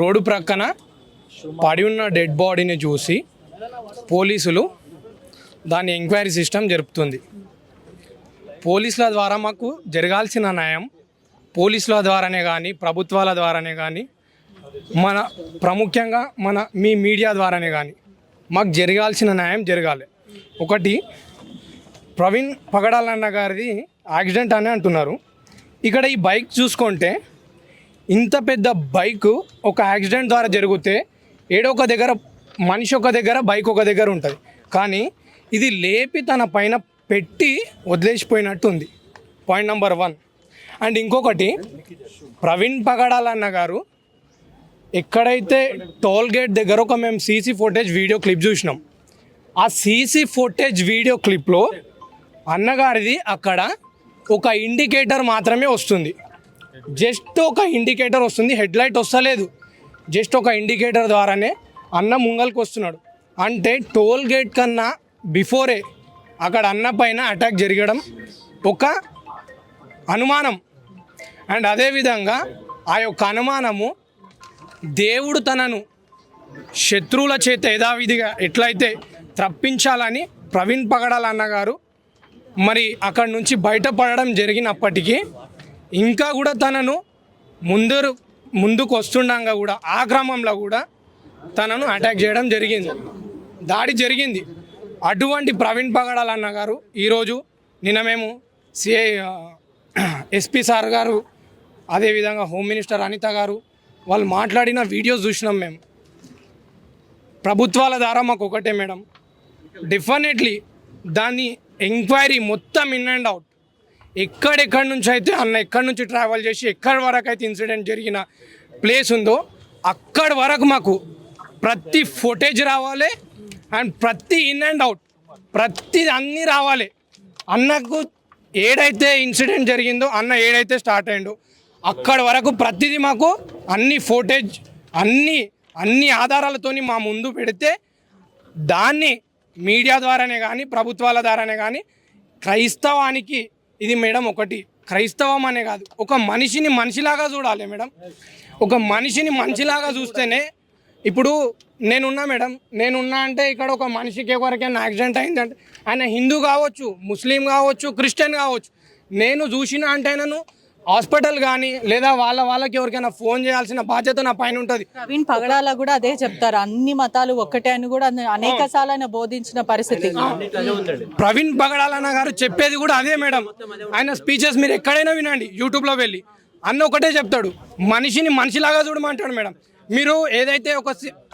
Road ప్రక్కన పడి ఉన్న డెడ్ బాడీని చూసి పోలీసులు దాన్ని ఎంక్వైరీ సిస్టమ్ జరుపుతుంది. పోలీసుల ద్వారా మాకు జరగాల్సిన న్యాయం పోలీసుల ద్వారానే కానీ ప్రభుత్వాల ద్వారానే కానీ మన ప్రాముఖ్యంగా మీ మీడియా ద్వారానే కానీ మాకు జరగాల్సిన న్యాయం జరగాలి. ఒకటి, ప్రవీణ్ పగడాలన్న గారిది యాక్సిడెంట్ అని అంటున్నారు. ఇక్కడ ఈ బైక్ చూసుకుంటే ఇంత పెద్ద బైక్ ఒక యాక్సిడెంట్ ద్వారా జరిగితే ఏడో ఒక దగ్గర మనిషి ఒక దగ్గర బైక్ ఒక దగ్గర ఉంటుంది, కానీ ఇది లేపి తన పైన పెట్టి వదిలేసిపోయినట్టు ఉంది. Point number 1. అండ్ ఇంకొకటి, ప్రవీణ్ పగడాలన్న గారు ఎక్కడైతే టోల్ గేట్ దగ్గర ఒక మేము సీసీ ఫుటేజ్ వీడియో క్లిప్ చూసినాం. ఆ సీసీ ఫుటేజ్ వీడియో క్లిప్లో అన్నగారిది అక్కడ ఒక ఇండికేటర్ మాత్రమే వస్తుంది. జస్ట్ ఒక ఇండికేటర్ వస్తుంది, హెడ్ లైట్ వస్తలేదు. జస్ట్ ఒక ఇండికేటర్ ద్వారానే అన్న ముంగల్కి వస్తున్నాడు. అంటే టోల్ గేట్ కన్నా బిఫోరే అక్కడ అన్న పైన అటాక్ జరగడం ఒక అనుమానం. అండ్ అదేవిధంగా ఆ యొక్క అనుమానము దేవుడు తనను శత్రువుల చేత యథావిధిగా ఎట్లయితే తప్పించాలని ప్రవీణ్ పగడాల అన్నగారు మరి అక్కడి నుంచి బయటపడడం జరిగినప్పటికీ ఇంకా కూడా తనను ముందుకు వస్తుండగా కూడా ఆ క్రమంలో కూడా తనను అటాక్ చేయడం జరిగింది, దాడి జరిగింది. అటువంటి ప్రవీణ్ పగడాల అన్నగారు ఈరోజు నిన్న మేము సిఐ ఎస్పీ సార్ గారు అదేవిధంగా హోమ్ మినిస్టర్ అనిత గారు వాళ్ళు మాట్లాడిన వీడియోస్ చూసినాం. మేము ప్రభుత్వాల ద్వారా మాకు ఒకటే మేడం, డెఫినెట్లీ దాన్ని ఎంక్వైరీ మొత్తం ఇన్ అండ్ అవుట్ ఎక్కడెక్కడి నుంచి అయితే అన్న ఎక్కడి నుంచి ట్రావెల్ చేసి ఎక్కడి వరకు అయితే ఇన్సిడెంట్ జరిగిన ప్లేస్ ఉందో అక్కడి వరకు మాకు ప్రతి ఫుటేజ్ రావాలి. అండ్ ప్రతి ఇన్ అండ్ అవుట్ ప్రతి అన్నీ రావాలి. అన్నకు ఏడైతే ఇన్సిడెంట్ జరిగిందో అన్న ఏడైతే స్టార్ట్ అయ్యిందో అక్కడి వరకు ప్రతిదీ మాకు అన్ని ఫుటేజ్ అన్ని ఆధారాలతోని మా ముందు పెడితే దాన్ని మీడియా ద్వారానే కానీ ప్రభుత్వాల ద్వారానే కానీ క్రైస్తవానికి ఇది మేడం ఒకటి, క్రైస్తవం అనే కాదు, ఒక మనిషిని మనిషిలాగా చూడాలి మేడం. ఒక మనిషిని మనిషిలాగా చూస్తేనే ఇప్పుడు నేనున్నా మేడం, నేనున్నా అంటే ఇక్కడ ఒక మనిషికి ఎవరికైనా యాక్సిడెంట్ అయిందంటే ఆయన హిందూ కావచ్చు, ముస్లిం కావచ్చు, క్రిస్టియన్ కావచ్చు, నేను చూసిన అంటే నన్ను హాస్పిటల్ కానీ లేదా వాళ్ళకి ఎవరికైనా ఫోన్ చేయాల్సిన బాధ్యత నా పైన ఉంటుంది. ప్రవీణ్ పగడాల కూడా అదే చెప్తారు, అన్ని మతాలు ఒక్కటే అని కూడా అనేక సార్లు ఆయన బోధించిన పరిస్థితి. ప్రవీణ్ పగడాలన్న గారు చెప్పేది కూడా అదే మేడం. ఆయన స్పీచెస్ మీరు ఎక్కడైనా వినండి, యూట్యూబ్లో వెళ్ళి అన్న ఒకటే చెప్తాడు, మనిషిని మనిషిలాగా చూడమంటాడు మేడం. మీరు ఏదైతే ఒక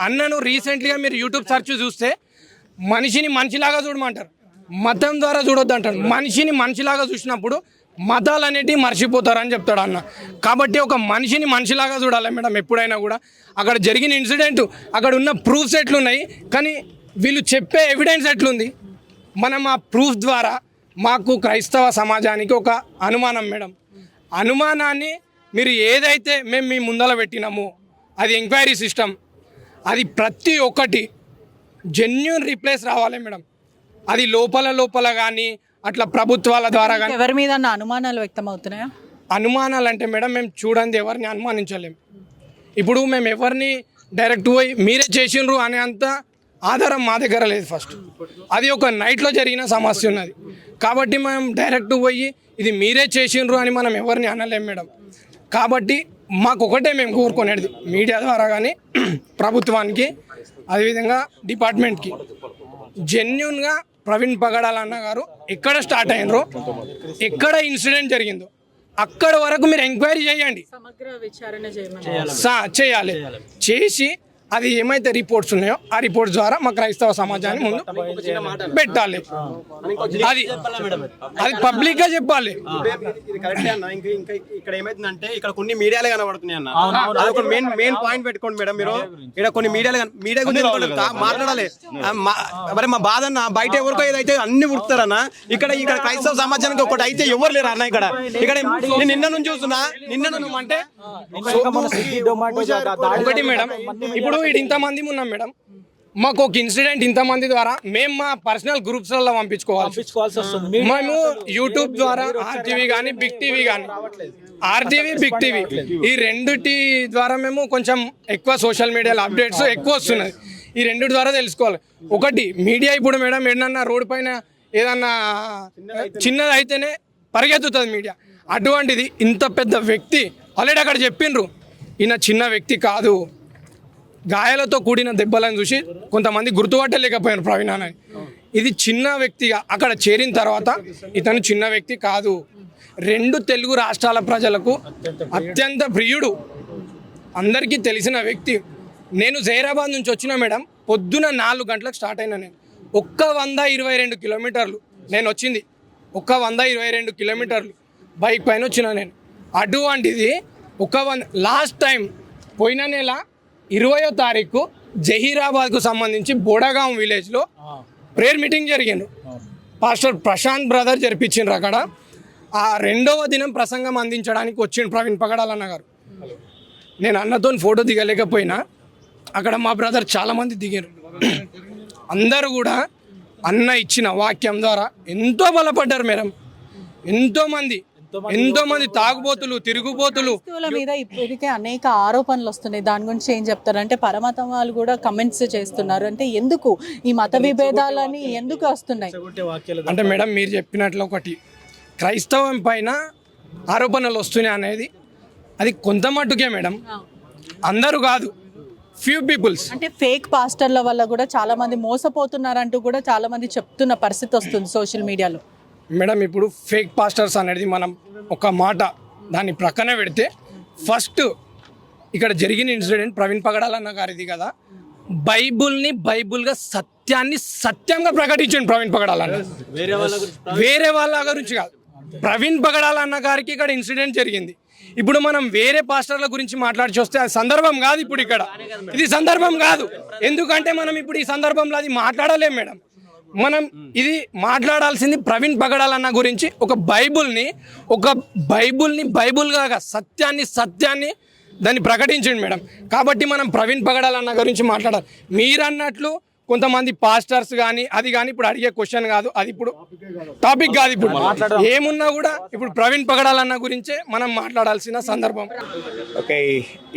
అన్నను రీసెంట్లీగా మీరు యూట్యూబ్ సెర్చ్ చూస్తే మనిషిని మనిషిలాగా చూడమంటారు, మతం ద్వారా చూడొద్దు అంటారు. మనిషిని మనిషిలాగా చూసినప్పుడు మతాలు అనేటివి మర్చిపోతారని చెప్తాడు అన్న. కాబట్టి ఒక మనిషిని మనిషిలాగా చూడాలి మేడం ఎప్పుడైనా కూడా. అక్కడ జరిగిన ఇన్సిడెంట్ అక్కడ ఉన్న ప్రూఫ్స్ ఎట్లున్నాయి, కానీ వీళ్ళు చెప్పే ఎవిడెన్స్ ఎట్లుంది. మనం ఆ ప్రూఫ్ ద్వారా మాకు క్రైస్తవ సమాజానికి ఒక అనుమానం మేడం. అనుమానాన్ని మీరు ఏదైతే మేము మీ ముందర పెట్టినామో అది ఎంక్వైరీ సిస్టమ్, అది ప్రతి ఒక్కటి జెన్యూన్ రిప్లేస్ రావాలి మేడం. అది లోపల కానీ అట్లా ప్రభుత్వాల ద్వారా కానీ. ఎవరి మీద అనుమానాలు వ్యక్తం అవుతున్నాయా? అనుమానాలు అంటే మేడం మేము చూడండి ఎవరిని అనుమానించలేము. ఇప్పుడు మేము ఎవరిని డైరెక్ట్ పోయి మీరే చేసిండ్రు అనే అంత ఆధారం మా దగ్గర లేదు. ఫస్ట్ అది ఒక నైట్లో జరిగిన సమస్య ఉన్నది కాబట్టి మనం డైరెక్ట్ పోయి ఇది మీరే చేసిండ్రు అని మనం ఎవరిని అనలేము మేడం. కాబట్టి మాకు ఒకటే మేము కోరుకునేది మీడియా ద్వారా కానీ ప్రభుత్వానికి అదేవిధంగా డిపార్ట్మెంట్కి, జెన్యూన్గా ప్రవీణ్ పగడాల అన్న గారు ఎక్కడ స్టార్ట్ అయినరో ఎక్కడ ఇన్సిడెంట్ జరిగిందో అక్కడ వరకు మీరు ఎంక్వైరీ చేయండి, సమగ్ర విచారణ చేయాలి. చేసి అది ఏమైతే రిపోర్ట్స్ ఉన్నాయో ఆ రిపోర్ట్స్ ద్వారా మా క్రైస్తవ సమాజాన్ని ముందు పెట్టాలి. అది పబ్లిక్ గా చెప్పాలి. ఇక్కడ ఏమైతుందంటే ఇక్కడ కొన్ని మీడియాలే కనబడుతున్నాయి అన్న, అదొక మెయిన్ పాయింట్ పెట్టుకోండి మేడం. మీరు ఇక్కడ కొన్ని మీడియా గురించి మాట్లాడాలి. మరి మా బాధ అన్న బయట ఎవరికో ఏదైతే అన్ని ఉడుతారన్న, ఇక్కడ క్రైస్తవ సమాజానికి ఒకటి అయితే ఎవరు లేరు అన్న. ఇక్కడ నేను నిన్న నుంచి చూస్తున్నా, అంటే ఒకటి మేడం, ఇప్పుడు ఇంతమంది ఉన్నాం మేడం, మాకు ఒక ఇన్సిడెంట్ ఇంతమంది ద్వారా మేము మా పర్సనల్ గ్రూప్స్లలో పంపించుకోవాల్సి వస్తుంది. మేము యూట్యూబ్ ద్వారా ఆర్టీవీ కానీ బిగ్ టీవీ కానీ ఆర్టీవీ, బిగ్ టీవీ ఈ రెండిటి ద్వారా మేము కొంచెం ఎక్కువ సోషల్ మీడియాలో అప్డేట్స్ ఎక్కువ వస్తున్నాయి. ఈ రెండిటి ద్వారా తెలుసుకోవాలి. ఒకటి మీడియా ఇప్పుడు మేడం ఏదన్నా రోడ్డు పైన ఏదన్నా చిన్నది అయితేనే పరిగెత్తుతుంది మీడియా. అటువంటిది ఇంత పెద్ద వ్యక్తి ఆల్రెడీ అక్కడ చెప్పిండ్రు, ఈయన చిన్న వ్యక్తి కాదు. గాయాలతో కూడిన దెబ్బలను చూసి కొంతమంది గుర్తుపట్టలేకపోయారు ప్రవీణ్ అని. ఇది చిన్న వ్యక్తిగా అక్కడ చేరిన తర్వాత ఇతను చిన్న వ్యక్తి కాదు. 2 తెలుగు రాష్ట్రాల ప్రజలకు అత్యంత ప్రియుడు, అందరికీ తెలిసిన వ్యక్తి. నేను జైరాబాద్ నుంచి వచ్చిన మేడం, పొద్దున 4 గంటలకు స్టార్ట్ అయినా. నేను 122 కిలోమీటర్లు నేను వచ్చింది, 122 కిలోమీటర్లు బైక్ పైన వచ్చిన నేను. అటువంటిది లాస్ట్ టైం పోయిన నెల 20వ తారీఖు జహీరాబాద్కు సంబంధించి బోడగాం విలేజ్లో ప్రేయర్ మీటింగ్ జరిగిండు. పాస్టర్ ప్రశాంత్ బ్రదర్ జరిపించిండ్రు అక్కడ. ఆ 2వ దినం ప్రసంగం అందించడానికి వచ్చిండు ప్రవీణ్ పగడాలన్న గారు. నేను అన్నతో ఫోటో దిగలేకపోయినా అక్కడ మా బ్రదర్ చాలామంది దిగారు. అందరూ కూడా అన్న ఇచ్చిన వాక్యం ద్వారా ఎంతో బలపడ్డారు మేడం. ఎంతో మంది తాగుబోతులు, తిరుగుబోతులు క్రైస్తవుల మీద ఇప్పటికే అనేక ఆరోపణలు వస్తున్నాయి. దాని గురించి ఏం చెప్తారు? అంటే పరమతం వాళ్ళు కూడా కమెంట్స్ చేస్తున్నారు. అంటే ఎందుకు ఈ మత విభేదాలని ఎందుకు వస్తున్నాయి? అంటే మేడం మీరు చెప్పినట్లు ఒకటి క్రైస్తవం పైన ఆరోపణలు వస్తున్నాయి అనేది అది కొంత మట్టుకే మేడం, అందరూ కాదు, ఫ్యూ పీపుల్స్. అంటే ఫేక్ పాస్టర్ల వల్ల కూడా చాలా మంది మోసపోతున్నారంటూ కూడా చాలా మంది చెప్తున్న పరిస్థితి వస్తుంది సోషల్ మీడియాలో. మేడం ఇప్పుడు ఫేక్ పాస్టర్స్ అనేది మనం ఒక మాట దాన్ని ప్రక్కన పెడితే, ఫస్ట్ ఇక్కడ జరిగిన ఇన్సిడెంట్ ప్రవీణ్ పగడాలన్న గారిది కదా. బైబుల్ని బైబుల్గా సత్యంగా ప్రకటించండి ప్రవీణ్ పగడాలన్న. వేరే వాళ్ళ గురించి కాదు, ప్రవీణ్ పగడాలన్న గారికి ఇక్కడ ఇన్సిడెంట్ జరిగింది. ఇప్పుడు మనం వేరే పాస్టర్ల గురించి మాట్లాడి వస్తే అది సందర్భం కాదు. ఇప్పుడు ఇక్కడ ఇది సందర్భం కాదు. ఎందుకంటే మనం ఇప్పుడు ఈ సందర్భంలో అది మాట్లాడలేం మేడం. మనం ఇది మాట్లాడాల్సింది ప్రవీణ్ పగడాలన్న గురించి. ఒక బైబుల్ని బైబుల్గా సత్యాన్ని దాన్ని ప్రకటించండి మేడం. కాబట్టి మనం ప్రవీణ్ పగడాలన్న గురించి మాట్లాడాలి. మీరు అన్నట్లు కొంతమంది పాస్టర్స్ కానీ అది కానీ ఇప్పుడు అడిగే క్వశ్చన్ కాదు, అది ఇప్పుడు టాపిక్ కాదు. ఇప్పుడు ఏమున్నా కూడా ఇప్పుడు ప్రవీణ్ పగడాలన్న గురించే మనం మాట్లాడాల్సిన సందర్భం. ఓకే,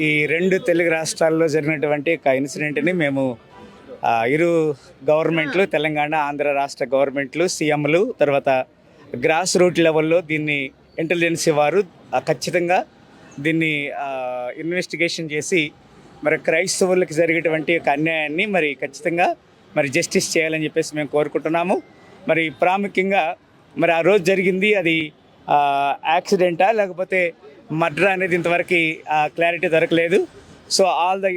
ఈ 2 తెలుగు రాష్ట్రాల్లో జరిగినటువంటి ఒక ఇన్సిడెంట్ని మేము ఇరు గవర్నమెంట్లు, తెలంగాణ ఆంధ్ర రాష్ట్ర గవర్నమెంట్లు, సీఎంలు, తర్వాత గ్రాస్ రూట్ లెవెల్లో దీన్ని ఇంటెలిజెన్సీ వారు ఖచ్చితంగా దీన్ని ఇన్వెస్టిగేషన్ చేసి మరి క్రైస్తవులకు జరిగేటువంటి ఒక అన్యాయాన్ని మరి ఖచ్చితంగా మరి జస్టిస్ చేయాలని చెప్పేసి మేము కోరుకుంటున్నాము. మరి ప్రాముఖ్యంగా మరి ఆ రోజు జరిగింది అది యాక్సిడెంటా లేకపోతే మర్డర్ అనేది ఇంతవరకు క్లారిటీ దొరకలేదు. So all the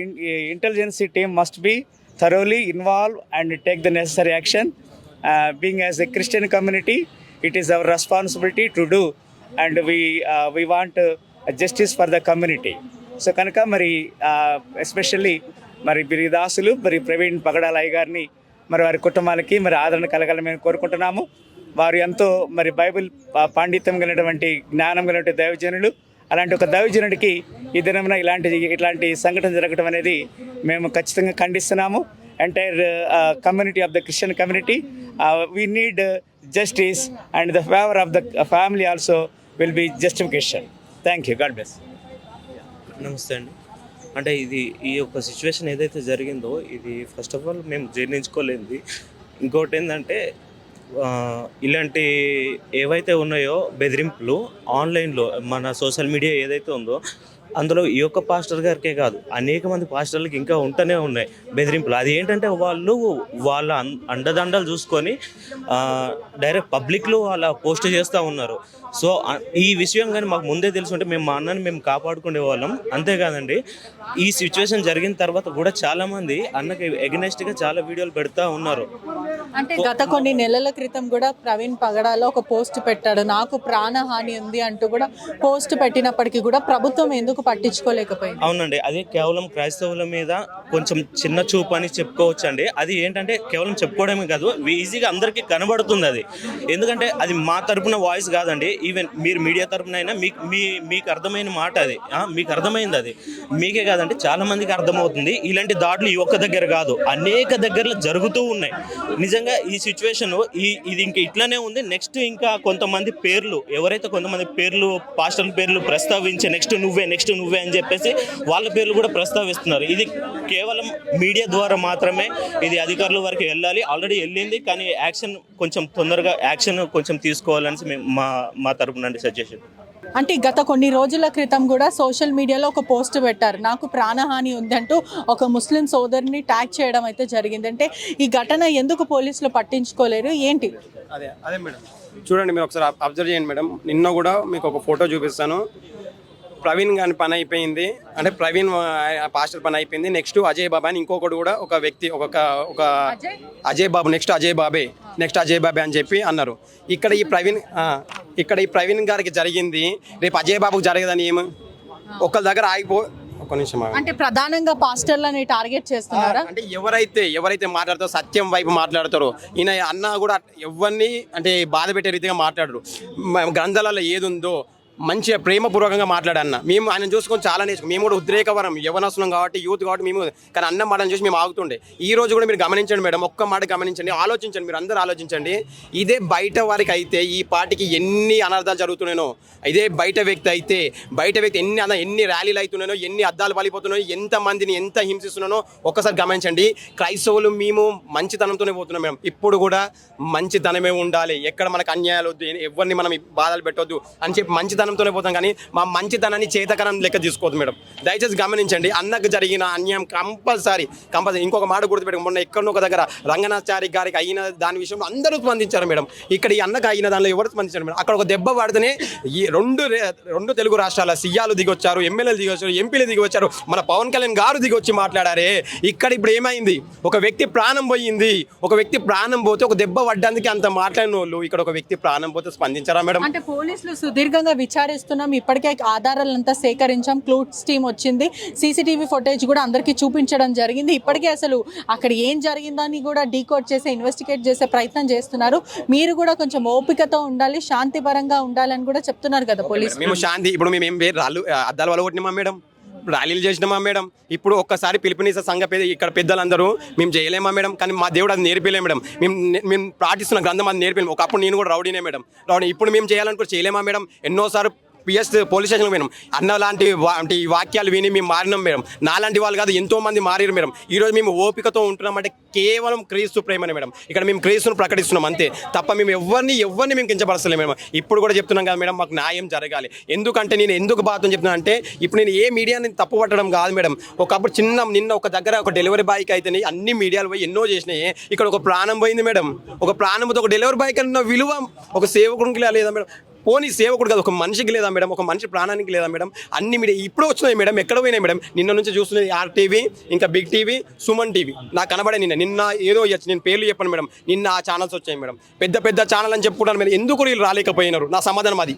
intelligence team must be thoroughly involve and take the necessary action. Being as a Christian community, it is our responsibility to do, and we want justice for the community. So కనుక మరి especially మరి బిరిదాసులు మరి ప్రవీణ్ పగడాలయ్య గారిని మరి వారి కుటుంబాలకి మరి ఆదరణ కలగాలని మేము కోరుకుంటున్నాము. వారు ఎంతో మరి బైబిల్ పాండిత్యం కలిగినటువంటి జ్ఞానం కలిగినటువంటి దైవజనులు. అలాంటి ఒక దైవజనుడికి ఈ దినమున ఇట్లాంటి సంఘటన జరగడం అనేది మేము ఖచ్చితంగా ఖండిస్తున్నాము. Entire community of the Christian community, we need justice and the favour of the family also will be justification. Thank you, God bless. నమస్తే అండి. అంటే ఈ యొక్క సిచ్యువేషన్ ఏదైతే జరిగిందో ఇది ఫస్ట్ ఆఫ్ ఆల్ మేము జీర్ణించుకోలేనిది. ఇంకోటి ఏంటంటే ఇలాంటి ఏవైతే ఉన్నాయో బెదిరింపులు ఆన్లైన్లో మన సోషల్ మీడియా ఏదైతే ఉందో అందులో ఈ యొక్క పాస్టర్ గారికే కాదు అనేక మంది పాస్టర్లకి ఇంకా ఉంటూనే ఉన్నాయి బెదిరింపులు. అది ఏంటంటే వాళ్ళ అండదండలు చూసుకొని డైరెక్ట్ పబ్లిక్లో వాళ్ళ పోస్ట్ చేస్తూ ఉన్నారు. సో ఈ విషయం కానీ మాకు ముందే తెలుసుంటే మేము మా అన్నని మేము కాపాడుకునే వాళ్ళం. అంతేకాదండి, ఈ సిచ్యువేషన్ జరిగిన తర్వాత కూడా చాలామంది అన్నకి ఎగనెస్ట్గా చాలా వీడియోలు పెడతా ఉన్నారు. అంటే గత కొన్ని నెలల క్రితం కూడా ప్రవీణ్ పగడాలో ఒక పోస్ట్ పెట్టాడు, నాకు ప్రాణహాని ఉంది అంటూ కూడా పోస్ట్ పెట్టినప్పటికీ కూడా ప్రభుత్వం ఎందుకు పట్టించుకోలేకపోయింది? అవునండి, అదే కేవలం క్రైస్తవుల మీద కొంచెం చిన్న చూపు అని చెప్పుకోవచ్చు అండి. అది ఏంటంటే కేవలం చెప్పుకోవడమే కాదు, ఈజీగా అందరికీ కనబడుతుంది అది. ఎందుకంటే అది మా తరపున వాయిస్ కాదండి, ఈవెన్ మీరు మీడియా తరపున అయినా మీకు అర్థమైన మాట అది, మీకు అర్థమైంది అది. మీకే కాదండి, చాలా మందికి అర్థమవుతుంది. ఇలాంటి దాడులు ఈ ఒక్క దగ్గర కాదు, అనేక దగ్గరలో జరుగుతూ ఉన్నాయి. నిజంగా ఈ సిచ్యువేషన్ ఇది ఇంకా ఇట్లానే ఉంది. నెక్స్ట్ ఇంకా కొంతమంది పేర్లు, ఎవరైతే కొంతమంది పేర్లు, పాస్టర్ల పేర్లు ప్రస్తావించి నెక్స్ట్ నువ్వే అని చెప్పేసి వాళ్ళ పేర్లు కూడా ప్రస్తావిస్తున్నారు. ఇది కేవలం మీడియా ద్వారా మాత్రమే ఇది అధికారుల వరకు వెళ్ళాలి. ఆల్రెడీ వెళ్ళింది, కానీ యాక్షన్ కొంచెం తొందరగా తీసుకోవాలని మా తరపు నుండి సజెషన్. అంటే గత కొన్ని రోజుల క్రితం కూడా సోషల్ మీడియాలో ఒక పోస్ట్ పెట్టారు, నాకు ప్రాణహాని ఉందంటూ ఒక ముస్లిం సోదరిని ట్యాగ్ చేయడం అయితే జరిగింది. అంటే ఈ ఘటన ఎందుకు పోలీసులు పట్టించుకోలేరు, ఏంటి? అదే మేడం, చూడండి మీరు ఒకసారి అబ్జర్వ్ చేయండి మేడం. నిన్న కూడా మీకు ఒక ఫోటో చూపిస్తాను. ప్రవీణ్ గారి పని అయిపోయింది, అంటే ప్రవీణ్ పాస్టర్ పని అయిపోయింది. నెక్స్ట్ అజయ్ బాబా అని ఇంకొకటి కూడా ఒక వ్యక్తి, ఒక అజయ్ బాబు, నెక్స్ట్ అజయ్ బాబే అని చెప్పి అన్నారు. ఇక్కడ ఈ ప్రవీణ్ గారికి జరిగింది, రేపు అజయ్ బాబుకి జరగదని ఏమి ఒకళ్ళ దగ్గర ఒక నిమిషం. అంటే ప్రధానంగా పాస్టర్లని టార్గెట్ చేస్తున్నారా? అంటే ఎవరైతే మాట్లాడతారో, సత్యం వైపు మాట్లాడతారో, ఈయన అన్న కూడా ఎవరిని అంటే బాధ పెట్టే రీతిగా మాట్లాడరు. గ్రంథాలలో ఏది ఉందో మంచిగా ప్రేమపూర్వకంగా మాట్లాడన్న. మేము ఆయన చూసుకొని చాలా నేర్చుకున్నాం. మేము కూడా ఉద్రేకవరం యవనస్తున్నాం కాబట్టి, యూత్ కాబట్టి మేము, కానీ అన్న మాటను చూసి మేము ఆగుతుండే. ఈ రోజు కూడా మీరు గమనించండి మేడం, ఒక్క మాట గమనించండి, ఆలోచించండి, మీరు అందరూ ఆలోచించండి. ఇదే బయట వారికి అయితే ఈ పార్టీకి ఎన్ని అనర్థాలు జరుగుతున్నాయో, ఇదే బయట వ్యక్తి ఎన్ని ర్యాలీలు అవుతున్నాయో, ఎన్ని అద్దాలు పలిపోతున్నాయో, ఎంతమందిని ఎంత హింసిస్తున్నానో ఒక్కసారి గమనించండి. క్రైస్తవులు మేము మంచితనంతోనే పోతున్నాం మేడం. ఇప్పుడు కూడా మంచితనమే ఉండాలి, ఎక్కడ మనకు అన్యాయాలు వద్దు, ఎవరిని మనం బాధలు పెట్టొద్దు అని చెప్పి మంచితనంతోనే పోతాం. కానీ మా మంచితనాన్ని చేతకనం లెక్క తీసుకోవద్దు మేడం. దయచేసి గమనించండి. అన్నకు జరిగిన అన్యాయం కంపల్సరీ ఇంకొక మాట గుర్తుపెట్టుకోండి. మొన్న ఎక్కడో ఒక దగ్గర రంగనాచారి గారికి అయిన దాని విషయంలో అందరూ స్పందించారు మేడం. ఇక్కడ ఈ అన్నకు అయిన దానిలో ఎవరు స్పందించారు మేడం? అక్కడ ఒక దెబ్బ పడితేనే ఈ రెండు తెలుగు రాష్ట్రాల సీఎంలు దిగొచ్చారు, ఎమ్మెల్యేలు దిగొచ్చారు, ఎంపీలు దిగొచ్చారు, మన పవన్ కళ్యాణ్ గారు దిగొచ్చి మాట్లాడారే. ఇక్కడ ఇప్పుడు ఏమైంది? ఒక వ్యక్తి ప్రాణం పోయింది. ఒక వ్యక్తి ప్రాణం పోతే, ఒక దెబ్బ పడ్డానికి అంత మాట్లాడిన వాళ్ళు ఇక్కడ ఒక వ్యక్తి ప్రాణం పోతే స్పందించారా మేడం? అంటే పోలీసులు సుదీర్ఘంగా విచారిస్తున్నాం, ఇప్పటికే ఆధారాలంతా సేకరించాం, క్లూస్ టీమ్ వచ్చింది, సీసీటీవీ ఫుటేజ్ కూడా అందరికీ చూపించడం జరిగింది. ఇప్పటికే అసలు అక్కడ ఏం జరిగిందని కూడా డీకోడ్ చేసే, ఇన్వెస్టిగేట్ చేసే ప్రయత్నం చేస్తున్నారు. మీరు కూడా కొంచెం ఓపికతో ఉండాలి, శాంతిపరంగా ఉండాలని కూడా చెప్తున్నారు కదా పోలీసులు. మేము శాంతి, ఇప్పుడు మేము ఏం అద్దాలు వల్ల కొట్టినామా మేడం? ర్యాలీలు చేసినామా మేడం? ఇప్పుడు ఒక్కసారి పిలుపునిసే సంఘ ఇక్కడ పెద్దలందరూ మేము చేయలేమా మేడం? కానీ మా దేవుడు అది నేర్పిలే మేడం. మేము ప్రార్థిస్తున్న గ్రంథం అది నేర్పిలేము. ఒకప్పుడు నేను కూడా రౌడీనే మేడం, ఇప్పుడు మేము చేయాలనుకో చేయలేమా మేడం? ఎన్నోసార్లు పోలీస్ స్టేషన్కి పోయినాం. అన్న లాంటి వాక్యాలు విని మేము మారినాం మేడం. నాలాంటి వాళ్ళు కాదు, ఎంతో మంది మారారు మేడం. ఈరోజు మేము ఓపికతో ఉంటున్నామంటే కేవలం క్రీస్తు ప్రేమనే మేడం. ఇక్కడ మేము క్రీస్తును ప్రకటిస్తున్నాం అంతే తప్ప మేము ఎవరిని మేము కించపరచలేము మేడం. ఇప్పుడు కూడా చెప్తున్నాం కదా మేడం, మాకు న్యాయం జరగాలి. ఎందుకంటే నేను ఎందుకు బాధతో చెప్తున్నా అంటే, ఇప్పుడు నేను ఏ మీడియాని తప్పు పట్టడం కాదు మేడం. ఒకప్పుడు నిన్న ఒక దగ్గర ఒక డెలివరీ బాయ్కి అయితే అన్ని మీడియాలు పోయి ఎన్నో చేసినాయి. ఇక్కడ ఒక ప్రాణం పోయింది మేడం. ఒక ప్రాణంతో ఒక డెలివరీ బాయ్కి అన్న విలువ ఒక సేవకుడికి లేదా మేడం? పోనీ సేవకుడు కాదు, ఒక మనిషికి లేదా మేడం? ఒక మనిషి ప్రాణానికి లేదా మేడం? అన్ని మీడియా ఇప్పుడు వచ్చినాయి మేడం. ఎక్కడ పోయినాయి మేడం? నిన్న నుంచి చూస్తున్నాయి RTV, ఇంకా బిగ్ టీవీ, సుమన్ టీవీ. నాకు కనబడే నిన్న ఏదో నేను పేర్లు చెప్పాను మేడం. నిన్న ఆ ఛానల్స్ వచ్చాయి మేడం, పెద్ద ఛానల్ అని చెప్పుకుంటాను మేడం. ఎందుకు వీళ్ళు రాలేకపోయినారు? నా సమాధానం అది.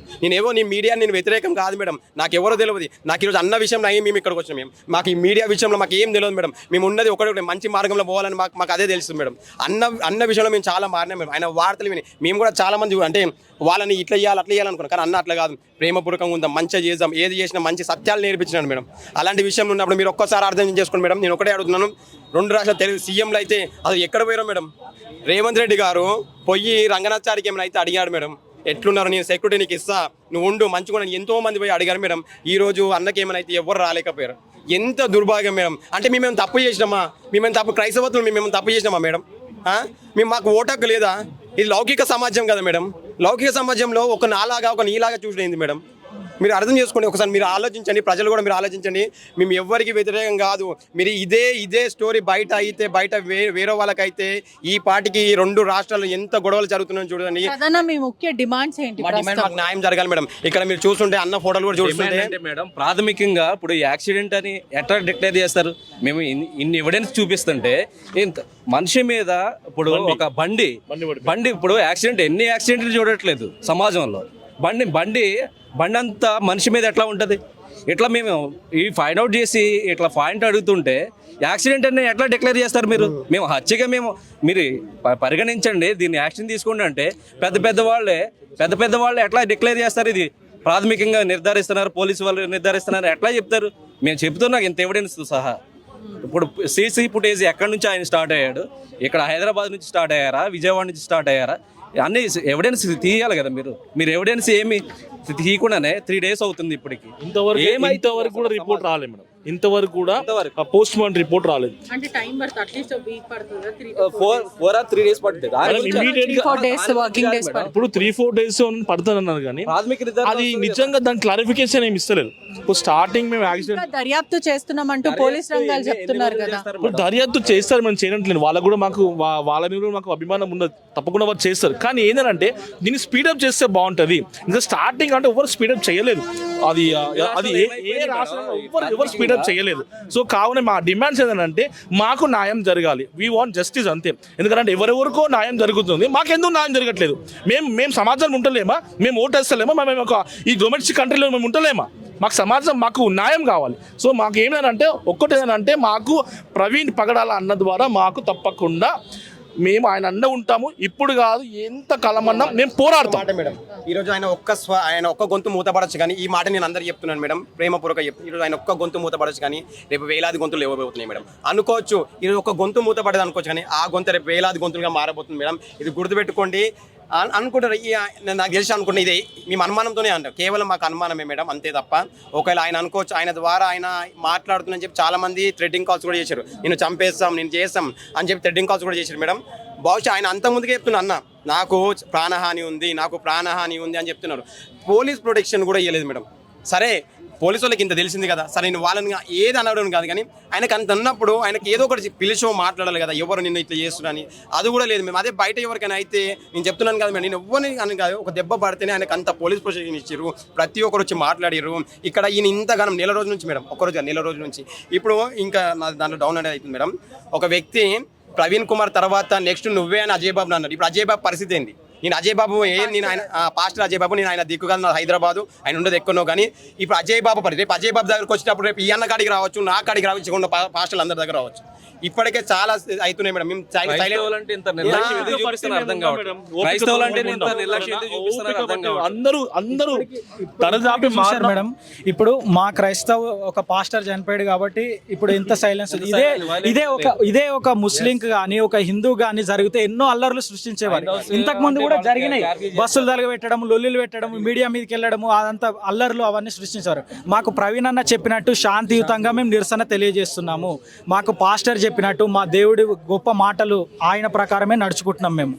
నీ మీడియా నేను వ్యతిరేకం కాదు మేడం, నాకు ఎవరో తెలియదు. నాకు ఈరోజు అన్న విషయంలో అయ్యి మేము ఇక్కడికి వచ్చినాం. మాకు ఈ మీడియా విషయంలో మాకు ఏం తెలియదు మేడం. మేము ఉన్నది ఒకటి మంచి మార్గంలో పోవాలని మాకు అదే తెలుస్తుంది మేడం. అన్న విషయంలో మేము చాలా మారినాం మేడం. ఆయన వార్తలు విని మేము కూడా చాలా మంది అంటే వాళ్ళని ఇట్లా చేయాలి అట్లా చేయాలనుకున్నాం. కానీ అన్న అట్లా కాదు, ప్రేమపూర్వకంగా ఉందాం, మంచిగా చేద్దాం, ఏది చేసినా మంచి సత్యాలు నేర్పించినాను మేడం. అలాంటి విషయంలో ఉన్నప్పుడు మీరు ఒక్కసారి అర్థం చేసుకోండి మేడం. నేను ఒకటే అడుగుతున్నాను, 2 రాష్ట్రాల తెలుగు సీఎంలు అయితే అసలు ఎక్కడ పోయారో మేడం? రేవంత్ రెడ్డి గారు పోయి రంగనాచారికి ఏమైనా అయితే అడిగాడు మేడం, ఎట్లున్నారు, నేను సెక్యూరిటీ నీకు ఇస్తా, నువ్వు ఉండు మంచిగా, ఎంతో మంది పోయి అడిగారు మేడం. ఈ రోజు అన్నకి ఏమైనా అయితే ఎవరు రాలేకపోయారు. ఎంత దుర్భాగ్యం మేడం. అంటే మేమేమైనా తప్పు చేసినామా? క్రైస్తవత్వం మేమేమైనా తప్పు చేసినామా మేడం? మాకు ఓటక్కు లేదా? ఇది లౌకిక సమాజం కదా మేడం. లౌకిక సమాజంలో ఒక నాలాగా ఒక నీలాగా చూసినది మేడం. మీరు అర్థం చేసుకోండి, ఒకసారి మీరు ఆలోచించండి, ప్రజలు కూడా మీరు ఆలోచించండి. మేము ఎవరికి వ్యతిరేకం కాదు. మీరు ఇదే స్టోరీ బయట అయితే, బయట వేరే వాళ్ళకైతే ఈ పార్టీకి 2 రాష్ట్రాలు ఎంత గొడవలు జరుగుతున్నాయో చూడండి. మీ ముఖ్య డిమాండ్స్ ఏంటి? మాకు న్యాయం జరగాలి మేడం. ఇక్కడ మీరు చూస్తుంటే అన్న ఫోటోలు కూడా చూస్తుంటే మేడం, ప్రాథమికంగా ఇప్పుడు యాక్సిడెంట్ అని ఎట్లా డిక్లేర్ చేస్తారు? మేము ఇన్ని ఎవిడెన్స్ చూపిస్తుంటే మనిషి మీద ఇప్పుడు ఒక బండి ఇప్పుడు యాక్సిడెంట్, ఎన్ని యాక్సిడెంట్లు చూడట్లేదు సమాజంలో. బండి అంతా మనిషి మీద ఎట్లా ఉంటుంది? ఇట్లా మేము ఈ ఫైండ్ అవుట్ చేసి ఇట్లా పాయింట్ అడుగుతుంటే యాక్సిడెంట్ అని ఎట్లా డిక్లేర్ చేస్తారు మీరు? మేము హత్యగా మీరు పరిగణించండి, దీన్ని యాక్షన్ తీసుకోండి అంటే పెద్ద వాళ్ళే ఎట్లా డిక్లేర్ చేస్తారు? ఇది ప్రాథమికంగా నిర్ధారిస్తున్నారు, పోలీసు వాళ్ళు నిర్ధారిస్తున్నారు, ఎట్లా చెప్తారు? మేము చెప్తున్నాం ఇంత ఎవిడెన్స్ సహా. ఇప్పుడు సీసీ ఫుటేజ్ ఎక్కడి నుంచి ఆయన స్టార్ట్ అయ్యాడు, ఇక్కడ హైదరాబాద్ నుంచి స్టార్ట్ అయ్యారా, విజయవాడ నుంచి స్టార్ట్ అయ్యారా, అన్ని ఎవిడెన్స్ తీయాలి కదా మీరు ఎవిడెన్స్ ఏమి తీయకుండానే 3 days అవుతుంది ఇప్పటికి. ఇంతవరకు కూడా రిపోర్ట్ రాలేదు మేడం, ఇంతవరకు కూడా పోస్ట్ మార్టం రిపోర్ట్ రాలేదు. అంటే టైం పడుతుంది, అట్లీస్ట్ వీక్ పడుతుందా? 4 or 3 days పడుతుంది. వర్కింగ్ డేస్ ఇప్పుడు 3-4 days పడుతుంది అన్నారు కానీ అది నిజంగా దాని క్లారిఫికేషన్ ఏమి ఇస్తలేదు. ఇప్పుడు స్టార్టింగ్ మేము యాక్సిడెంట్ దర్యాప్తు చేస్తున్నామంటూ పోలీస్ రంగాలు చెప్తున్నారు కదా. ఇప్పుడు దర్యాప్తు చేస్తారు, మనం చేయట్లేదు. వాళ్ళకు కూడా వాళ్ళ మీద కూడా మాకు అభిమానం ఉన్నది, తప్పకుండా వాళ్ళు చేస్తారు. కానీ ఏంటంటే దీన్ని స్పీడప్ చేస్తే బాగుంటుంది. ఇంకా స్టార్టింగ్ అంటే ఎవరు స్పీడప్ చేయలేదు, అది ఏ రాష్ట్రంలో ఎవరు స్పీడప్ చేయలేదు. సో కావున మా డిమాండ్స్ ఏంటంటే మాకు న్యాయం జరగాలి. వీ వాంట్ జస్టిస్ అంతే. ఎందుకంటే ఎవరెవరికో న్యాయం జరుగుతుంది, మాకెందుకు న్యాయం జరగట్లేదు? మేము సమాజం ఉంటలేమా? మేము ఓటేస్తలేమా? మేము ఈ డొమెస్టిక్ కంట్రీలో మేము ఉంటలేమా? మాకు సమాజం, మాకు న్యాయం కావాలి. సో మాకు ఏమేనంటే ఒక్కటేనంటే మాకు ప్రవీణ్ పగడాల అన్న ద్వారా మాకు తప్పకుండా మేము ఆయన అండ ఉంటాము. ఇప్పుడు కాదు, ఎంత కాలమన్నా మేము పోరాడతాం మేడం. ఈరోజు ఆయన ఒక్క గొంతు మూతపడచ్చు, కానీ ఈ మాట నేను అందరికీ చెప్తున్నాను మేడం, ప్రేమపూర్వక చెప్తున్నాను. ఈరోజు ఆయన ఒక్క గొంతు మూతపడచ్చు, కానీ రేపు వేలాది గొంతులు ఇవ్వబోతున్నాయి మేడం. అనుకోవచ్చు ఈరోజు ఒక గొంతు మూతపడదు అనుకోవచ్చు, కానీ ఆ గొంతు రేపు వేలాది గొంతులుగా మారబోతుంది మేడం. ఇది గుర్తుపెట్టుకోండి. అనుకుంటారు, నాకు తెలిసి అనుకున్న ఇదే మేము అనుమానంతోనే అంటాం, కేవలం మాకు అనుమానమే మేడం, అంతే తప్ప ఒకవేళ ఆయన అనుకోవచ్చు. ఆయన ద్వారా ఆయన మాట్లాడుతుందని చెప్పి చాలా మంది థ్రెడ్డింగ్ కాల్స్ కూడా చేశారు, నేను చంపేస్తాం, నేను చేస్తాం అని చెప్పి థ్రెడ్డింగ్ కాల్స్ కూడా చేశారు మేడం. బహుశా ఆయన అంతకుముందుకే చెప్తున్నా, అన్న నాకు ప్రాణహాని ఉంది అని చెప్తున్నారు. పోలీస్ ప్రొటెక్షన్ కూడా ఇవ్వలేదు మేడం. సరే పోలీసు వాళ్ళకి ఇంత తెలిసింది కదా, సరే నేను వాళ్ళని ఏది అనడం కాదు, కానీ ఆయనకు అంత ఉన్నప్పుడు ఆయనకి ఏదో ఒకటి పిలిచో మాట్లాడాలి కదా, ఎవరు నిన్ను ఇట్లా చేస్తున్నాని, అది కూడా లేదు మేము. అదే బయట ఎవరికైనా అయితే నేను చెప్తున్నాను కదా, నేను ఎవరిని అని కాదు, ఒక దెబ్బ పడితేనే ఆయనకు అంత పోలీస్ ప్రొటెక్షన్ ఇచ్చారు, ప్రతి ఒక్కరు వచ్చి మాట్లాడారు. ఇక్కడ ఈయన ఇంతగానం నెల రోజుల నుంచి మేడం, నెల రోజుల నుంచి ఇప్పుడు ఇంకా దాంట్లో డౌన్ అనేది అవుతుంది మేడం. ఒక వ్యక్తి ప్రవీణ్ కుమార్ తర్వాత నెక్స్ట్ నువ్వే అని అజయ్ బాబు అన్నారు. ఇప్పుడు అజయ్ బాబు పరిస్థితి ఏంది? నేను అజయ్ బాబు నేను ఆయన పాస్టర్ అజయ్ బాబు, నేను ఆయన దిక్కు కాదు, హైదరాబాదు, ఆయన ఉండదు ఎక్కడో. కానీ ఇప్పుడు అజయ్ బాబు రేపు అజయ్ బాబు దగ్గరకు వచ్చేటప్పుడు రేపు ఈ అన్న కాడికి రావచ్చు, నా కాడికి రావచ్చు, పాస్టర్లు అందరి దగ్గర రావచ్చు. ఇప్పటికే చాలా అవుతున్నాయి మేడం. మేము అందరూ తరదాపి మేడం. ఇప్పుడు మా క్రైస్తవ ఒక పాస్టర్ చనిపోయాడు కాబట్టి ఇప్పుడు ఎంత సైలెన్స్. ఇదే ఒక ముస్లిం కానీ ఒక హిందూ కానీ జరిగితే ఎన్నో అల్లర్లు సృష్టించేవారు. ఇంతకు ముందు కూడా జరిగినాయి, బస్సులు తలగబెట్టడం, లొల్లులు పెట్టడం, మీడియా మీదకి వెళ్ళడము, అదంతా అల్లర్లు అవన్నీ సృష్టించేవారు. మాకు ప్రవీణ్ అన్న చెప్పినట్టు శాంతియుతంగా మేము నిరసన తెలియజేస్తున్నాము. మాకు పాస్టర్ చెప్పినట్టు మా దేవుడి గొప్ప మాటలు ఆయన ప్రకారమే నడుచుకుంటున్నాం మేము.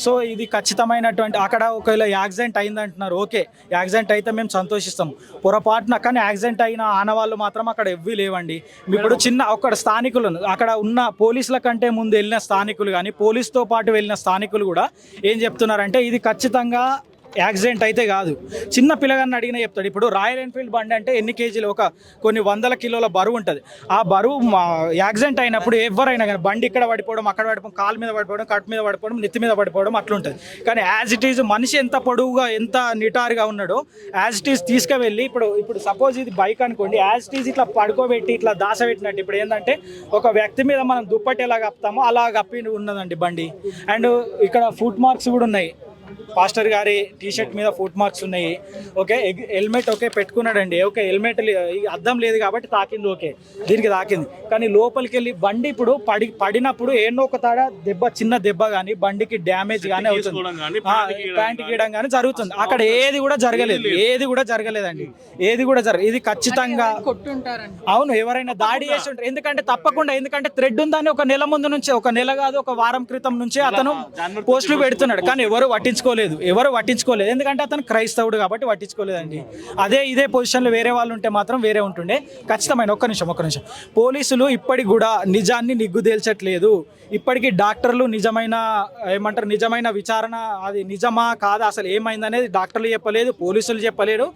సో ఇది ఖచ్చితమైనటువంటి, అక్కడ ఒకవేళ యాక్సిడెంట్ అయిందంటున్నారు, ఓకే యాక్సిడెంట్ అయితే మేము సంతోషిస్తాం. పొరపాటున కానీ యాక్సిడెంట్ అయిన ఆనవాళ్ళు మాత్రం అక్కడ ఎవ్వి లేవండి. ఇప్పుడు ఒక్కడ స్థానికులు, అక్కడ ఉన్న పోలీసుల కంటే ముందు వెళ్ళిన స్థానికులు కానీ పోలీసుతో పాటు వెళ్ళిన స్థానికులు కూడా ఏం చెప్తున్నారంటే ఇది ఖచ్చితంగా యాక్సిడెంట్ అయితే కాదు, చిన్న పిల్లగాన్ని అడిగినా చెప్తాడు. ఇప్పుడు రాయల్ ఎన్ఫీల్డ్ బండి అంటే ఎన్ని కేజీలు, కొన్ని వందల కిలోల బరువు ఉంటుంది. ఆ బరువు యాక్సిడెంట్ అయినప్పుడు ఎవరైనా కానీ బండి ఇక్కడ పడిపోవడం, అక్కడ పడిపోవడం, కాలు మీద పడిపోవడం, కట్ మీద పడిపోవడం, నెత్తి మీద పడిపోవడం అట్లుంటుంది. కానీ యాజ్ ఇట్ ఈజ్ మనిషి ఎంత పొడవుగా ఎంత నిటారుగా ఉన్నాడో యాజ్ ఇట్ ఈజ్ తీసుకువెళ్ళి ఇప్పుడు సపోజ్ ఇది బైక్ అనుకోండి, యాజ్ ఇట్ ఈజ్ ఇట్లా పడుకోబెట్టి ఇట్లా దాచబెట్టినట్టు ఇప్పుడు ఏంటంటే ఒక వ్యక్తి మీద మనం దుప్పటి ఎలా కప్పుతామో అలా కప్పి ఉన్నదండి బండి. అండ్ ఇక్కడ ఫుట్ మార్క్స్ కూడా ఉన్నాయి, పాస్టర్ గారి టీషర్ట్ మీద ఫుట్ మార్క్స్ ఉన్నాయి. ఓకే హెల్మెట్ ఓకే పెట్టుకున్నాడండి, ఓకే హెల్మెట్ అద్దం లేదు కాబట్టి తాకింది, ఓకే దీనికి తాకింది. కానీ లోపలికి వెళ్ళి బండి ఇప్పుడు పడినప్పుడు ఏన్నో ఒక తాడ దెబ్బ, చిన్న దెబ్బ కానీ బండికి డ్యామేజ్ కానీ అవుతుంది, ప్యాంట్ గీయడం కానీ జరుగుతుంది. అక్కడ ఏది కూడా జరగలేదండి, ఏది కూడా ఇది ఖచ్చితంగా అవును ఎవరైనా దాడి చేసి ఉంటారు. ఎందుకంటే థ్రెడ్ ఉందని ఒక నెల ముందు నుంచి, ఒక నెల కాదు ఒక వారం క్రితం నుంచి అతను పోస్టులు పెడుతున్నాడు, కానీ ఎవరు పట్టించుకోలేదు. ఎందుకంటే అతను క్రైస్తవుడు కాబట్టి పట్టించుకోలేదండి. ఇదే పొజిషన్లో వేరే వాళ్ళు ఉంటే మాత్రం వేరే ఉంటుండే ఖచ్చితమైన. ఒక్క నిమిషం పోలీసులు ఇప్పటికి కూడా నిజాన్ని నిగ్గుదేల్చట్లేదు. ఇప్పటికీ డాక్టర్లు నిజమైన విచారణ, అది నిజమా కాదా అసలు ఏమైందనేది డాక్టర్లు చెప్పలేదు, పోలీసులు చెప్పలేరు.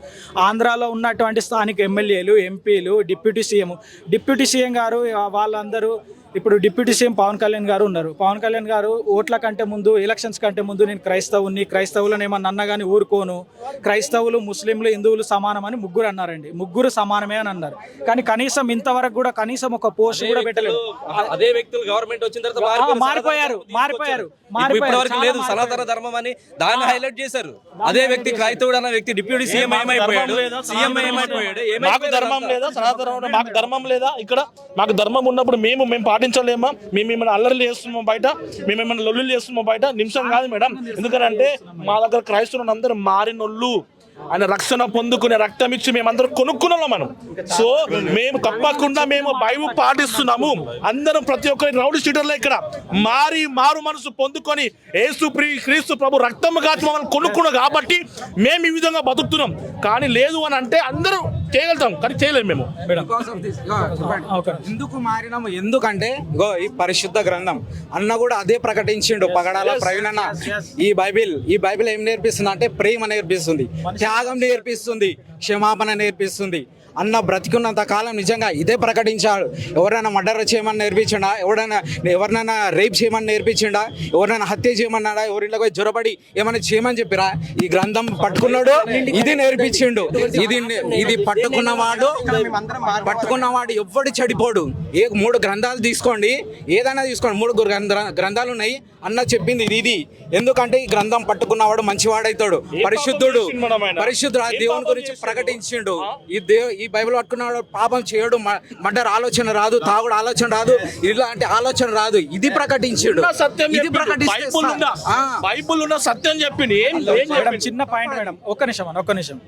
ఆంధ్రాలో ఉన్నటువంటి స్థానిక ఎమ్మెల్యేలు, ఎంపీలు, డిప్యూటీ సీఎం గారు వాళ్ళందరూ ఇప్పుడు డిప్యూటీ సీఎం పవన్ కళ్యాణ్ గారు ఉన్నారు. పవన్ కళ్యాణ్ గారు ఓట్ల కంటే ముందు, ఎలక్షన్స్ కంటే ముందు నేను క్రైస్తవులను ఏమన్నా అన్నా కానీ ఊరుకోను, క్రైస్తవులు, ముస్లింలు, హిందువులు సమానమని ముగ్గురు అన్నారండి. ముగ్గురు సమానమే అని అన్నారు. కానీ కనీసం ఇంతవరకు కూడా కనీసం ఒక పోస్ట్ కూడా పెట్టలేదు. అదే వ్యక్తులు గవర్నమెంట్ వచ్చిన తర్వాత మారిపోయారు. ఇప్పటివరకు లేదు సనాతన ధర్మం అని దాన్ని హైలైట్ చేశారు. అదే వ్యక్తి క్రైస్తవుడు అన్న వ్యక్తి డిప్యూటీ సీఎం ఏమైపోయాడు? మాకు ధర్మం లేదా? సనాతన మాకు ధర్మం లేదా? ఇక్కడ మాకు ధర్మం ఉన్నప్పుడు మేము పాటించలేమా? మేము ఏమైనా అల్లర్లు చేస్తున్నాం బయట, మేము ఏమైనా లొల్లులు చేస్తున్నాం బయట? నిమిషం కాదు మేడం. ఎందుకంటే మా దగ్గర క్రైస్తవులు అందరూ మారినోళ్ళు, ఆయన రక్షణ పొందుకునే రక్తం ఇచ్చి మేమందరం కొనుక్కున్నాం మనం. సో మేము తప్పకుండా మేము బైబిల్ పాటిస్తున్నాము. అందరం ప్రతి ఒక్కరి రౌడీ షీటర్లో ఇక్కడ మారు మనసు పొందుకొని క్రీస్తు ప్రభు రక్తం కాచి మమ్మల్ని కొనుక్కున్నాం కాబట్టి మేము ఈ విధంగా బతుకుతున్నాం. కానీ లేదు అని అంటే అందరూ చేయగలుగుతాం, కానీ చేయలేము మేము. ఎందుకు మారినాము? ఎందుకంటే ఈ పరిశుద్ధ గ్రంథం అన్న కూడా అదే ప్రకటించిండు. పగడాల ప్రవీణ్ అన్న ఈ బైబిల్ ఏం నేర్పిస్తుంది అంటే ప్రేమ నేర్పిస్తుంది, త్యాగం నేర్పిస్తుంది, క్షమాపణ నేర్పిస్తుంది. అన్న బ్రతికున్నంత కాలం నిజంగా ఇదే ప్రకటించాడు. ఎవరైనా మర్డర్ చేయమని నేర్పించిండా? ఎవరినైనా రేప్ చేయమని నేర్పించిండా? ఎవరైనా హత్య చేయమన్నాడా? ఎవరిలో పోయి జ్వరపడి ఏమైనా చేయమని చెప్పిరా? ఈ గ్రంథం పట్టుకున్నాడు, ఇది నేర్పించిండు. ఇది పట్టుకున్నవాడు ఎవ్వడు చెడిపోడు. 3 గ్రంథాలు తీసుకోండి, ఏదైనా తీసుకోండి, 3 గ్రంథాలు ఉన్నాయి. అన్న చెప్పింది ఇది. ఎందుకంటే ఈ గ్రంథం పట్టుకున్నవాడు మంచివాడైతాడు, పరిశుద్ధుడు దేవుని గురించి ప్రకటించిండు. ఈ బైబిల్ పట్టుకున్నవాడు పాపం చేయడు, మర్డర్ ఆలోచన రాదు, తాగుడు ఆలోచన రాదు, ఇలాంటి ఆలోచన రాదు. ఇది ప్రకటించిండు. ఇది బైబిల్ ఉన్న సత్యం చెప్పింది. చిన్న పాయింట్ మేడం, ఒక్క నిమిషం.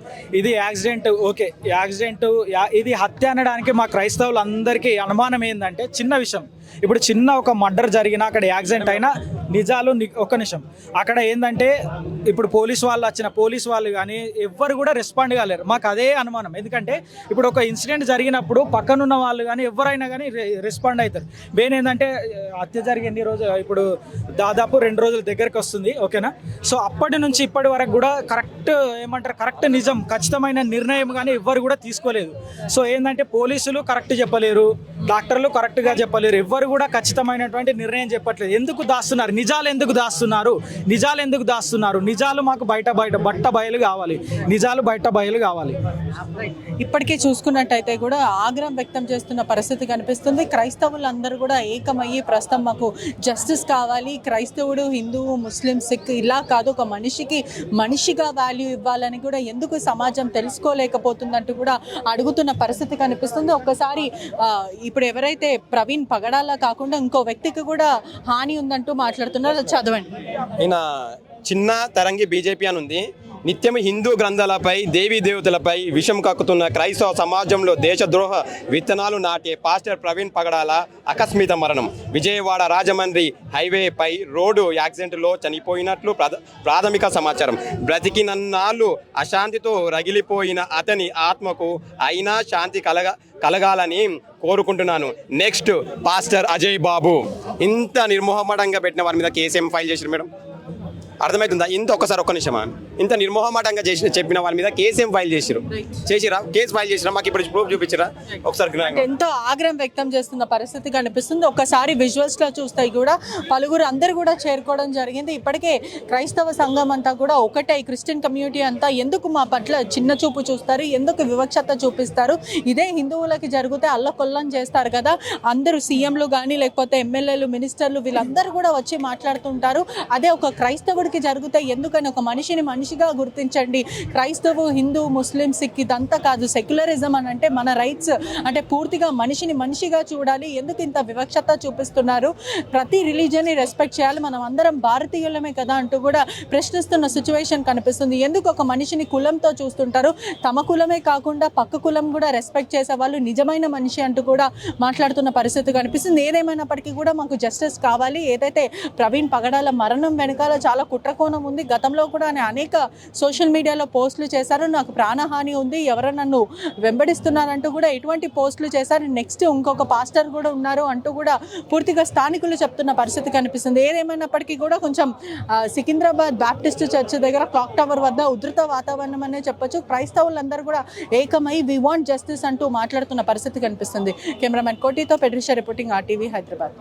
ఇది యాక్సిడెంట్, ఓకే, యాక్సిడెంట్, ఇది హత్య అనడానికి మా క్రైస్తవులందరికీ అనుమానం ఏంటంటే చిన్న విషయం. ఇప్పుడు చిన్న ఒక మర్డర్ జరిగినా అక్కడ యాక్సిడెంట్ అయినా నిజాలు ఒక్క నిమిషం. అక్కడ ఏంటంటే ఇప్పుడు పోలీస్ వాళ్ళు కానీ ఎవ్వరు కూడా రెస్పాండ్ కాలేరు. మాకు అదే అనుమానం. ఎందుకంటే ఇప్పుడు ఒక ఇన్సిడెంట్ జరిగినప్పుడు పక్కనున్న వాళ్ళు కానీ ఎవరైనా కానీ రెస్పాండ్ అవుతారు. మెయిన్ ఏంటంటే హత్య జరిగి ఎన్ని రోజులు, ఇప్పుడు దాదాపు 2 రోజుల దగ్గరికి వస్తుంది, ఓకేనా? సో అప్పటి నుంచి ఇప్పటి వరకు కూడా కరెక్ట్ నిజం, ఖచ్చితమైన నిర్ణయం కానీ ఎవ్వరు కూడా తీసుకోలేదు. సో ఏంటంటే పోలీసులు కరెక్ట్ చెప్పలేరు, డాక్టర్లు కరెక్ట్గా చెప్పలేరు, ఎవ్వరు కూడా ఖచ్చితమైనటువంటి నిర్ణయం చెప్పట్లేదు. ఎందుకు దాస్తున్నారు? నిజాలు ఎందుకు దాస్తున్నారు? నిజాలు మాకు బట్ట బయలు కావాలి. ఇప్పటికే చూసుకున్నట్టయితే కూడా ఆగ్రహం వ్యక్తం చేస్తున్న పరిస్థితి కనిపిస్తుంది. క్రైస్తవులందరూ కూడా ఏకమయ్యి ప్రస్తుతం మాకు జస్టిస్ కావాలి, క్రైస్తవుడు, హిందువు, ముస్లిం, సిక్ ఇలా కాదు, ఒక మనిషిగా వాల్యూ ఇవ్వాలని కూడా ఎందుకు సమాజం తెలుసుకోలేకపోతుందంటూ కూడా అడుగుతున్న పరిస్థితి కనిపిస్తుంది. ఒక్కసారి ఇప్పుడు ఎవరైతే ప్రవీణ్ పగడాల కాకుండా ఇంకో వ్యక్తికి కూడా హాని ఉందంటూ మాట్లాడుతున్నారు, చదవండి. ఈయన చిన్న తరంగి బీజేపీ అని ఉంది. నిత్యం హిందూ గ్రంథాలపై, దేవీ దేవతలపై విషం కక్కుతున్న క్రైస్తవ సమాజంలో దేశద్రోహ విత్తనాలు నాటే పాస్టర్ ప్రవీణ్ పగడాల ఆకస్మిక మరణం. విజయవాడ రాజమండ్రి హైవేపై రోడ్డు యాక్సిడెంట్లో చనిపోయినట్లు ప్రాథమిక సమాచారం. బ్రతికినన్నాళ్ళు అశాంతితో రగిలిపోయిన అతని ఆత్మకు అయినా శాంతి కలగాలని కోరుకుంటున్నాను. నెక్స్ట్ పాస్టర్ అజయ్ బాబు. ఇంత నిర్మోహమాటంగా పెట్టిన వారి మీద కేసు ఏం ఫైల్ చేశారు మేడం? అర్థమవుతుందా? ఒక్క నిమిషమా, ఇంత నిర్మోహమాటంగా చెప్పిన వాళ్ళ మీద కేసు ఏం ఫైల్ చేసిరా? కేసు ఫైల్ చేసిరా? మాకు ఇప్పుడు ప్రూఫ్ చూపించరా ఒకసారి? ఎంతో ఆగ్రహం వ్యక్తం చేస్తున్న పరిస్థితి కనిపిస్తుంది. ఒక్కసారి విజువల్స్ లో చూస్తే కూడా పలువురు అందరూ కూడా చేరుకోవడం జరిగింది. ఇప్పటికే క్రైస్తవ సంఘం అంతా కూడా ఒకటే, క్రిస్టియన్ కమ్యూనిటీ అంతా ఎందుకు మా పట్ల చిన్న చూపు చూస్తారు, ఎందుకు వివక్షత చూపిస్తారు, ఇదే హిందువులకి జరిగితే అల్లకొల్లం చేస్తారు కదా, అందరూ సీఎంలు కానీ లేకపోతే ఎమ్మెల్యేలు, మినిస్టర్లు వీళ్ళందరూ కూడా వచ్చి మాట్లాడుతుంటారు. అదే ఒక క్రైస్తవుడికి జరిగితే ఎందుకని ఒక మనిషిగా గుర్తించండి. క్రైస్తవు, హిందూ, ముస్లిం, సిక్ ఇదంతా కాదు. సెక్యులరిజం అని అంటే మన రైట్స్ అంటే పూర్తిగా మనిషిగా చూడాలి. ఎందుకు ఇంత వివక్షత చూపిస్తున్నారు? ప్రతి రిలీజియన్ని రెస్పెక్ట్ చేయాలి, మనం అందరం భారతీయులమే కదా అంటూ కూడా ప్రశ్నిస్తున్న సిచ్యువేషన్ కనిపిస్తుంది. ఎందుకు ఒక మనిషిని కులంతో చూస్తుంటారు? తమ కులమే కాకుండా పక్క కులం కూడా రెస్పెక్ట్ చేసే వాళ్ళు నిజమైన మనిషి అంటూ కూడా మాట్లాడుతున్న పరిస్థితి కనిపిస్తుంది. ఏదేమైనప్పటికీ కూడా మాకు జస్టిస్ కావాలి. ఏదైతే ప్రవీణ్ పగడాల మరణం వెనకాల చాలా కుట్రకోణం ఉంది. గతంలో కూడా ఆయన అనేక సోషల్ మీడియాలో పోస్టులు చేశారు. నాకు ప్రాణహాని ఉంది, ఎవరో నన్ను వెంబడిస్తున్నారంటూ కూడా ఎటువంటి పోస్టులు చేశారు. నెక్స్ట్ ఇంకొక పాస్టర్ కూడా ఉన్నారు అంటూ కూడా పూర్తిగా స్థానికులు చెప్తున్న పరిస్థితి కనిపిస్తుంది. ఏదేమైనప్పటికీ కూడా కొంచెం సికింద్రాబాద్ బాప్టిస్ట్ చర్చ్ దగ్గర క్లాక్ టవర్ వద్ద ఉధృత వాతావరణం అనే చెప్పొచ్చు. క్రైస్తవులందరూ కూడా ఏకమై వి వాంట్ జస్టిస్ అంటూ మాట్లాడుతున్న పరిస్థితి కనిపిస్తుంది. Cameraman కోటితో పెట్రిషా reporting RTV Hyderabad.